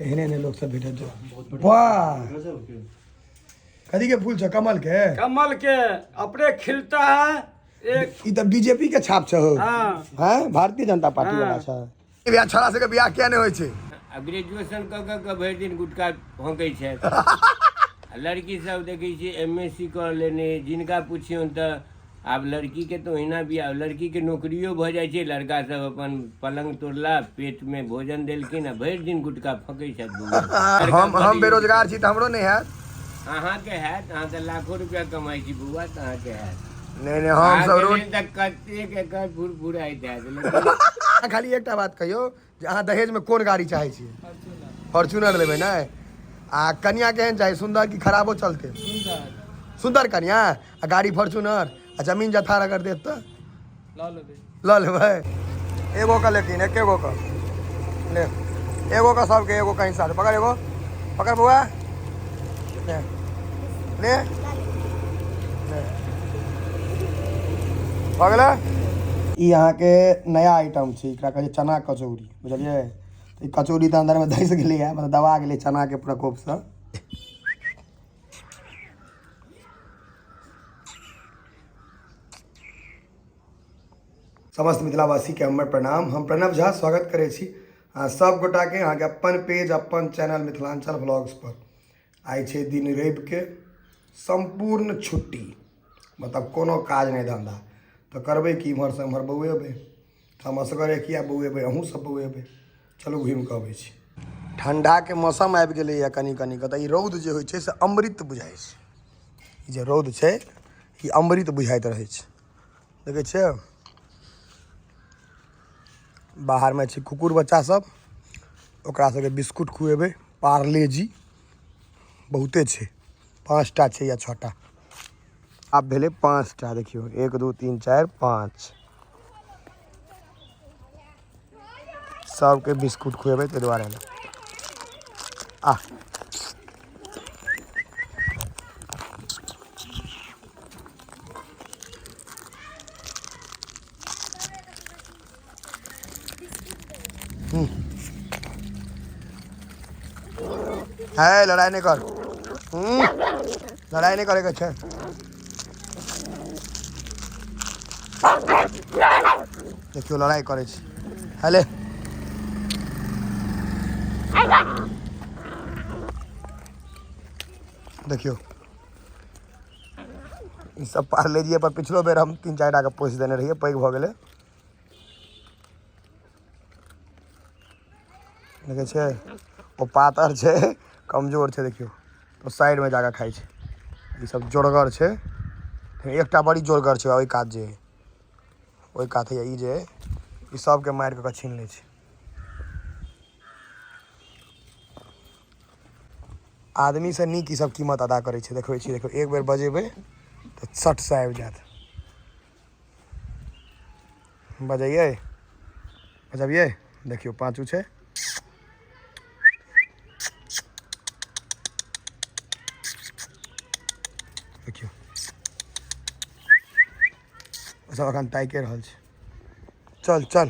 एहने ने लोग सब भेटत जो वाह कदी के फूल छ कमल के अपने खिलता है एक ई त बीजेपी के छाप छ हो हाँ हैं भारतीय जनता पार्टी वाला छ बियाह छोड़ा से के बियाह किया नहीं होय छे ग्रेजुएशन क भरि दिन गुटखा भोंकै छै लड़की सब देखै छी एमएससी कर लेने जिनका पूछियौन त आब लड़की के तो ओहिना भी लड़की के नौकरियो भ जाइ छै लड़का सब अपन पलंग तोड़ला पेट में भोजन देलखिन आ भरि दिन गुटखा फकै छथि हम बेरोजगार छी त हमरो नहीं है अहाँ के हैत अहाँ त लाखों रुपया कमाई छी बुआ त अहाँ के हैत नहीं हम सब रोज तक कते के कर फुरफुराइत हैत खाली एकटा बात कहियो जे अहाँ दहेज में कोन गाड़ी चाहे छी फॉर्च्यूनर लेबै नै आ कन्या केहन चाही सुंदर कि खराबो चलते सुंदर कन्या आ गाड़ी फॉर्च्यूनर आ जमीन जथार अगर देत त ल लेबै एगो का लेकिन एकेगो का ले एगो का सबके एगो का हिसाब पकड़ एगो पकड़ बुआ ले ले भगला ई यहाँ के नया आइटम छै एकरा कहै चना कचौड़ी बुझलियै ई कचौड़ी त अंदर में धैस गेलै है मतलब दबा गेलै चना के प्रकोप से समस्त मिथिलावासी के हमर प्रणाम हम प्रणव झा स्वागत करै छी सब गोटा के अहाँ के अपन पेज अपन चैनल मिथिलांचल व्लॉग्स पर आइ छै दिन रवि के संपूर्ण छुट्टी मतलब कोनो काज नहीं धंधा तो करबै कि इम्हर से इम्हर बौएबै हम असगरे किया बौएबै अहूँ सब बौएबै चलू घूमि कऽ अबै छी ठंडा के मौसम आबि गेलैए कनी कनी कऽ तऽ ई रौद जे होइ छै से अमृत बुझाइ छै ई जे रौद छै ई अमृत बुझाइत रहै छै देखै छियै बाहरमे छै कुकुर बच्चा सब ओकरा सबके बिस्कुट खुएबै पार्ले जी बहुते छै 5टा छै या 6टा आब भेलै 5टा देखियौ 1 2 3 4 5 सबके बिस्कुट खुएबै ताहि दुआरे आ है लड़ाई नहीं कर लड़ाई नहीं करे के छै देखियो लड़ाई करे छी हेले देखियो ई सब पार्ले जी पर पिछलो बेर हम 3-4 टा के पोस देने रहिए पैघ भ गेलै देखे छै ओ पातर छै कमजोर छै देखियो तो साइड में जाके खाई छै ई सब जोरगर छै एकटा बड़ी जोरगर छै ओहि कात जे ओहि कात है ई जे ई सबके मारि के छीन लै छै आदमी से नीक ई सब कीमत अदा करे छै देखबै छी देखो एक बेर बजेबै तो सट से आबि जायत बजाइए बजबिए देखियो पाँचू छै देखियो सब अखन ताइके रहल छै चल चल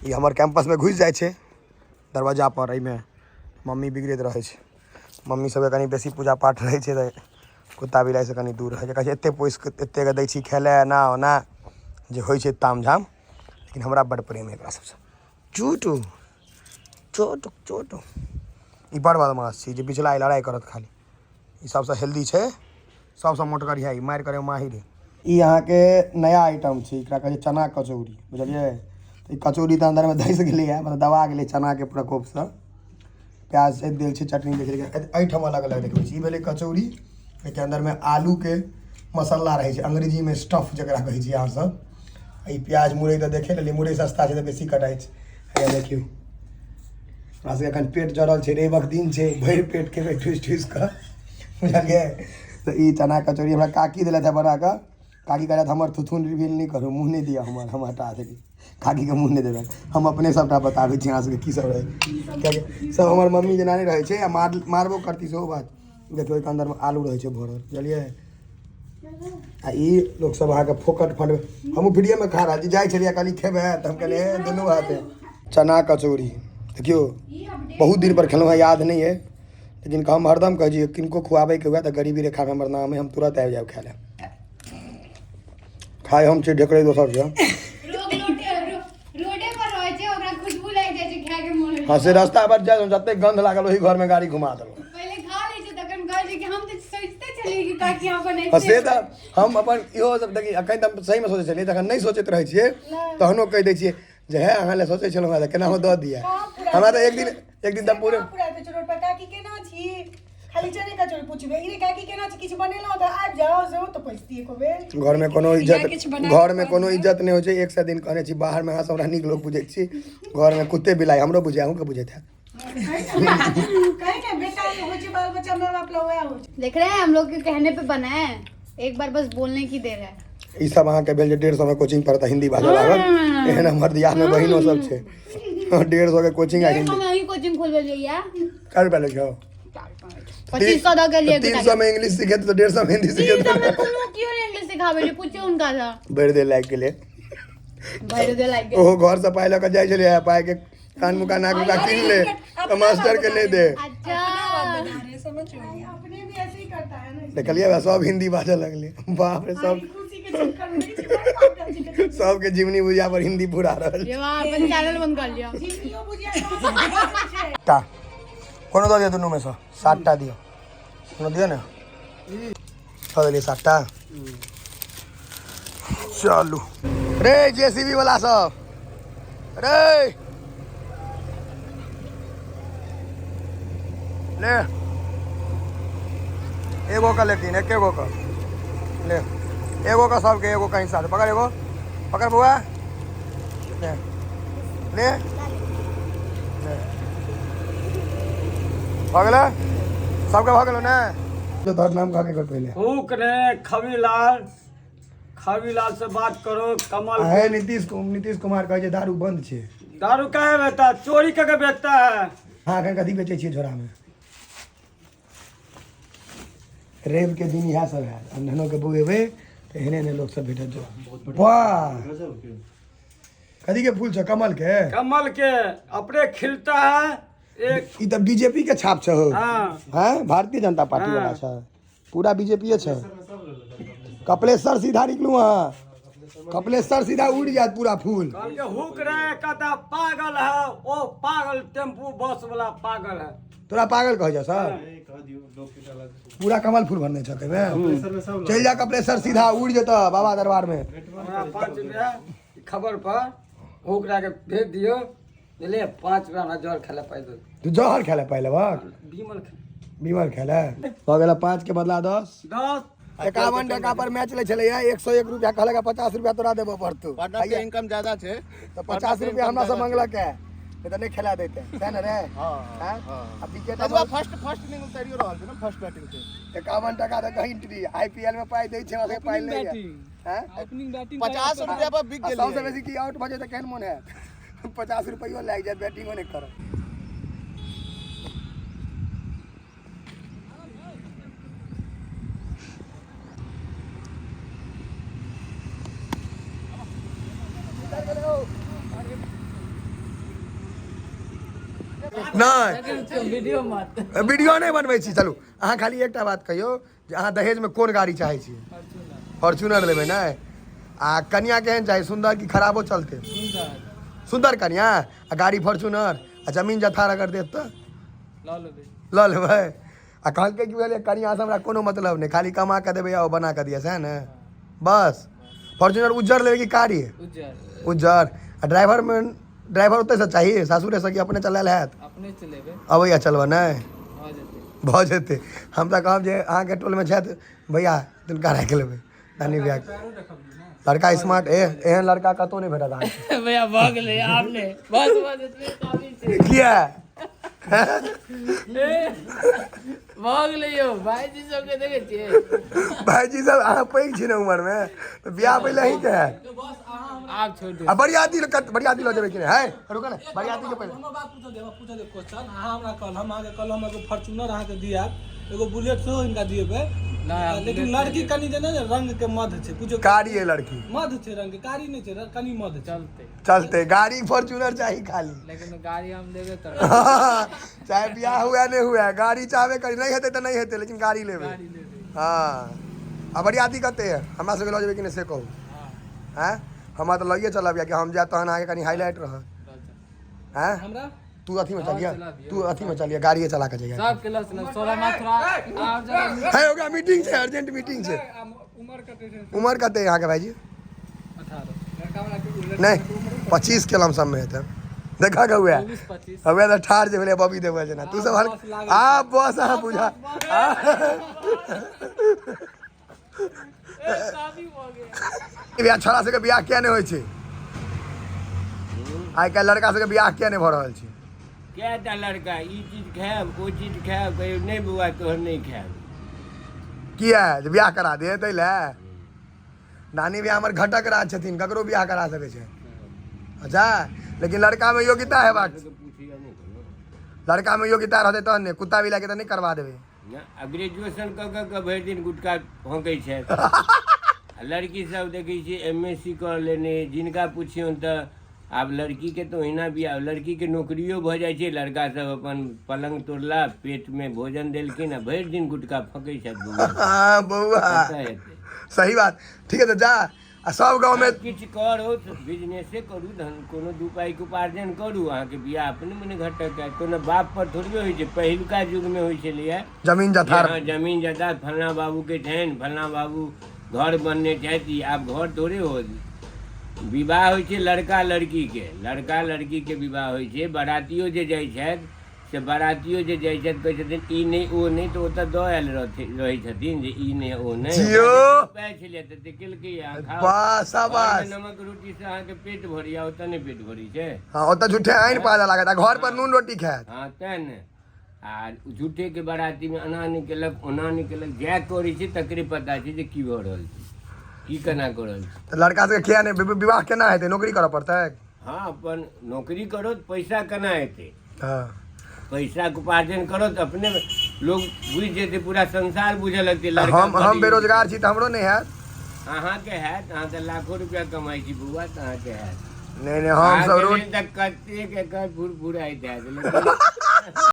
ई हमर कैंपस में घुस जाए छै दरवाजा पर एहिमे मम्मी बिगड़ैत रहे छै मम्मी सबके कनी बेसी पूजा पाठ रहे छै तऽ कुत्ता बिलाई से कनी दूर रहे छै कहै छै एते पोसि के एते के दै छी खेले एना ओना जे होइ छै तामझाम लेकिन हमरा बड़ प्रेम है एकरा सबसँ चोटू चोटू चोटू ई बड़ बदमाश छै जे बिचला लड़ाई करत खाली ई सबसँ हेल्दी छै सबसँ मोटगर है ई मारि करे माहिर ई यहाँ के नया आइटम छै एकरा कहै छै चना कचौड़ी बुझलियै ई कचौड़ी तऽ अंदर में धैस गेलै है मतलब दबा गेलै चना के प्रकोप से प्याज से देल छै चटनी देख एहिठाम अलग अलग देखबै छी ई भेलै कचौड़ी एहिके अंदर में आलू के मसाला रहै छै अंग्रेजी में स्टफ जकरा कहै छी अहाँ सब ई प्याज मुरई तऽ देखे लेलियै मुरई सस्ता छै तऽ बेसी कटाइ छै देखियौ हमरा सबके एखन पेट जड़ल छै रेवक दिन छै भरि पेट खेबै ठुसि ठुसि कऽ बुझलियै तऽ ई चना कचौड़ी हमरा काकी देलथि है बना कऽ काकी कहलथि हमर थुथुन रिवील नहीं करू मुँह नहीं दिया हम हटा देली काकी के मुँह नहीं देबै हम अपने सबटा बताबै छी अहाँ सबके की सब रहै कियाकि सब हमर मम्मी जेना नहीं रहै छै आ मारबो करती सेहो बात देखियौ एहिके अंदर में आलू रहै छै भरल बुझलियै आ ई लोग सब अहाँके फोकट फंड हमहूँ वीडियो में खा रहल छी जाइ छलियै कहली खेबै तऽ हम कहलियै दुनू हाथे चना कचौड़ी देखियो बहुत दिन पर खेलूँ, याद नहीं है, लेकिन हम हरदम कह जी किनको खुआबे के हुआ तो गरीबी रेखा में हमर नाम है, हम तुरंत आबि जाए खाए ले। खाए हम छी ढेकरे दोसर से। हाँ से रास्ता पर जाए जते गंध लागल वही घर में गाड़ी घुमा देलहुँ। से तऽ हम अपन इहो सब देखी अखन तऽ सही में सोचे छलियै, जखन नहीं सोचैत रहे छियै तहनो कह दै छियै जे है अहाँ ले सोचे छलहुँ तऽ केना हो दऽ दिया। हमरा तऽ एक दिन तऽ पूरे काकी केना छी खाली चने का चोरी पूछबे ई काकी केना छी, किछ बनेलौ त आबि जाओ सेहो त पैसती एको बेर। घर में कोनो इज्जत नहीं हो छै। 100 दिन कहने छी बाहर में, अहाँ हमरा नीक लोग बुझै छी, घर में कुत्ते बिलाई हमरो बुझे, अहूँ के बुझे था। कहीं ना बेटा हो छै, बाल बच्चा मां बाप लोग हो छै। देख रहे हैं हम लोग के कहने पे बना है, एक बार बस बोलने की देर है। ई सब अहाँ के भेल जे 150 में कोचिंग पढ़ता हिंदी बाजल लागल, एहन हमर दियाद में बहिनो सब छै 150 के कोचिंग आ हिंदी। हम ही कोचिंग खोलबे लिया कर पहले जाओ 2500 द के लिए 300 में इंग्लिश सीखे तो 150 में हिंदी सीखे तो क्यों इंग्लिश सिखावे ले, पूछे उनका था भर दे लायक के लिए। भाई दे लाइक ओहो घर से पाए लक जाय छले, पाए के कान मुका नाक मुका किन ले तो मास्टर के ले दे। अच्छा समझ अपने भी ऐसे ही करता है ना। देखलिए सब हिंदी बाजल लगले, बाप रे सब खुशी के चक्कर में सबके जीवनी बुझिया पर हिंदी पूरा रहल ये वहां अपन चैनल बंद कर लिया। जिंदगियों बुझिया टा कोनो दो दियो दुनू में से 7 टा दियो, कोनो दियो ना छ दियो 7 टा। चलू रे जेसीबी वाला सब रे ले एगो का, लेकिन एक एगो का ले, एगो का सबके एगो का हिस्सा पकड़, एगो पकड़ बुआ ले ले ले भगल सबके भगल ना। जो तोहर नाम कहा के कर पहले हुक ने खबीलाल से बात करो। कमल है नीतीश कुमार कहे दारू बंद छे। दारू काहे बेचता, चोरी करके बेचता है। हाँ अखन कथी बेचे छियै झोरा में, रेव के दिन इएह सब है, अंधनो के बुएबे तो एहने ने लोग सब भेटत जो। वाह कथी के फूल छ, कमल के अपने खिलता है एक। ई त बीजेपी के छाप छ हो। हाँ हैं भारतीय जनता पार्टी वाला छ, पूरा बीजेपी छ। कपिलेश्वर सीधा निकलू, हाँ कपिलेश्वर सीधा उड़ जात पूरा फूल। कल के हुक रहे कहता पागल है, ओ पागल टेम्पू बस वाला पागल है। तोरा पागल कह जा सर, पूरा कमल फूल भरने छते में चल जा कपिलेश्वर सीधा उड़ जता बाबा दरबार में। 5 रुपया खबर पर हुक रहे के भेज दियो, ले 5 रुपया हमरा जहर खेला पाइ दो। तू जहर खेले पहले बार बीमल खेले हो गेला 5 के बदला 10 51 टका पर मैच ले चले 101 रुपया कहलक 50 रुपया तोरा देबो पड़तौ। के इनकम ज्यादा छे तो 50 रुपया हमरा से मांगलक है, नहीं तो नहीं खेला देते है ना रे। हां अब विकेट फर्स्ट इनिंग उतारियो रहल छै ना, फर्स्ट बैटिंग से 51 टका त कहीं इंट्री आईपीएल में पाई दै छै, ओके पाई ले हैं ओपनिंग बैटिंग 50 रुपया पर बिक गेल। सबसे बेसी की आउट भजे त केहन मन है 50 रुपया लाग जाए, बैटिंग नहीं करो। नहीं वीडियो नहीं बनबै छी। चलू अहाँ खाली एकटा बात कहियो जे अहाँ दहेज में कोन गाड़ी चाहे छी, फॉर्च्यूनर लेबै ना, आ कन्या केहन चाही, सुंदर कि खराबो चलते? सुंदर कन्या आ गाड़ी फॉर्च्यूनर आ जमीन जथार अगर देत त ल लेबै। आ कहलकै कि भेलै कन्या से हमरा कोनो मतलब नहीं, खाली कमा के देबै या बना के दिया सह ना बस। फॉर्च्यूनर उज्जर लेबै कि कारी? उज्जर। आ ड्राइवर ओते से चाहिए, सासुरे से कि अपने चलायल हैत? अपने चलेबे अबैया चलबा नहीं भऽ जेतै। हम तऽ कहब जे अहाँके टोल में छथि भैया तिनका राखि लेबै तनी बियाह। लड़का स्मार्ट एहन लड़का कतौ नहीं भेटत अहाँके भैया भऽ गेलै आपने बस एतबे काफी छै। किया भऽ गेलै यौ भाईजी सबके देखै छियै भाईजी सब अहाँ पैघ छी ने उम्र में तो बियाह पहले ही के है आब छोड़ दे आ बरियाती लो जेबै कि है रुका ना बरियाती के पहले हमर बात पूछ दे क्वेश्चन अहाँ हमरा कहल हम अहाँके कहल हम एगो फॉर्च्यूनर अहाँके दिया एगो बुलेट सेहो हिनका दिएबै लेकिन लड़की कनी जे ने रंग के मध छै पूछो कारी है लड़की मध छै रंग के कारी नहीं छै कनी मध छै चलते गाड़ी फॉर्च्यूनर चाहिए खाली लेकिन गाड़ी हम देबे कर चाहे बियाह हुआ नहीं हुआ गाड़ी चाहबे करी नहीं हेते तो नहीं हेते लेकिन गाड़ी लेबे हाँ आ बरियाती कते है हमरा सबके लऽ जेबै कि नहीं से कहू हैं हमरा तो लइए चलब या कि हम जा तहन आगे कनी हाईलाइट रह हैं हमरा तू अथी में चलिए तू अथी में चलिए गाड़िए चला के जाइए सब क्लास में 16 मात्र और जरा है होगा मीटिंग है अर्जेंट मीटिंग है उम्र कते है यहाँ के भाईजी 18 नहीं 25 के लमसम में है देखा के हुआ 25 हवे तो ठार जे भेले बबी देबे जना तू सब आ बस आ बुझा बियाह छोड़ा सबके बियाह किया नहीं होइ छै आइ काल्हि लड़का सबके बियाह किया नहीं भऽ रहल छै कैटा लड़का ई चीज खायब ओ चीज खायब कहियो नहीं बौआ तोहर नहीं खायब किया जे बियाह करा दे तै ले नानी भी हमर घटक राज छथिन ककरो बियाह करा सकै छै अच्छा लेकिन लड़का में योग्यता है बात पूछिए नहीं लड़का में योग्यता रहते तहन ने कुत्ता भी लाके तो नहीं करवा देबे आ ग्रेजुएशन कऽ कऽ भरि दिन गुटखा भौंकै छै लड़की सब देखै छियै MSc कर लेने जिनका पूछियौन तऽ आब लड़की के तो ओहिना भी आब लड़की के नौकरियो भऽ जाइ छै लड़का सब अपन पलंग तोड़ला पेट में भोजन देलखिन आ भरि दिन गुटखा फँकै छथि हाँ बउआ कतऽ हेतै सही बात ठीक है तो जा आ सब गाँव में किछु करू बिजनेसे करू धन कोनो दू पाइ के उपार्जन करू अहाँके बियाह अपने मने घटक है कोनो बाप पर थोड़बे होइ छै पहिलुका युग में होइ छलैया जमीन जथार जमीन जथा फलना बाबू के छनि फलना बाबू घर बनने छथि आब घर थोड़े हो विवाह होइ छै लड़का लड़की के विवाह होइ छै बारातियो जे जाइ छथि से बारातियो जे जाइ छथि कहै छथिन ई नहि ओ नहि तऽ ओतऽ दऽ आयल रहै छथिन जे ई नहि ओ नहि जियो। पाइ छलै तऽ केलकै वाह, शाबाश। नमक रोटी से अहाँके पेट भरी ओतऽ नहि पेट भरी छै हाँ ओतऽ झूठे आइन पाजा लागत आ घर पर नून रोटी खायत हाँ तेँ ने आ झूठे के बाराती में एना नहि केलक ओना नहि केलक जए करै छै तकरे पता छै जे की भऽ रहल छै की केना कऽ रहल छै तो लड़का सबके किया नहीं विवाह केना हेतै नौकरी करऽ पड़तै हाँ अपन नौकरी करो तो पैसा केना हेतै हाँ पैसा के उपार्जन करो तो अपने लोग बुझ जेतै पूरा संसार बुझे लगतै हम बेरोजगार छी तऽ हमरो नहीं हैत अहाँके हैत अहाँ तऽ लाखों रुपया कमाइ छी बौआ तऽ अहाँके हैत नहीं हम सब रोज कतेक एकर फुरफुराइत हैत लेकिन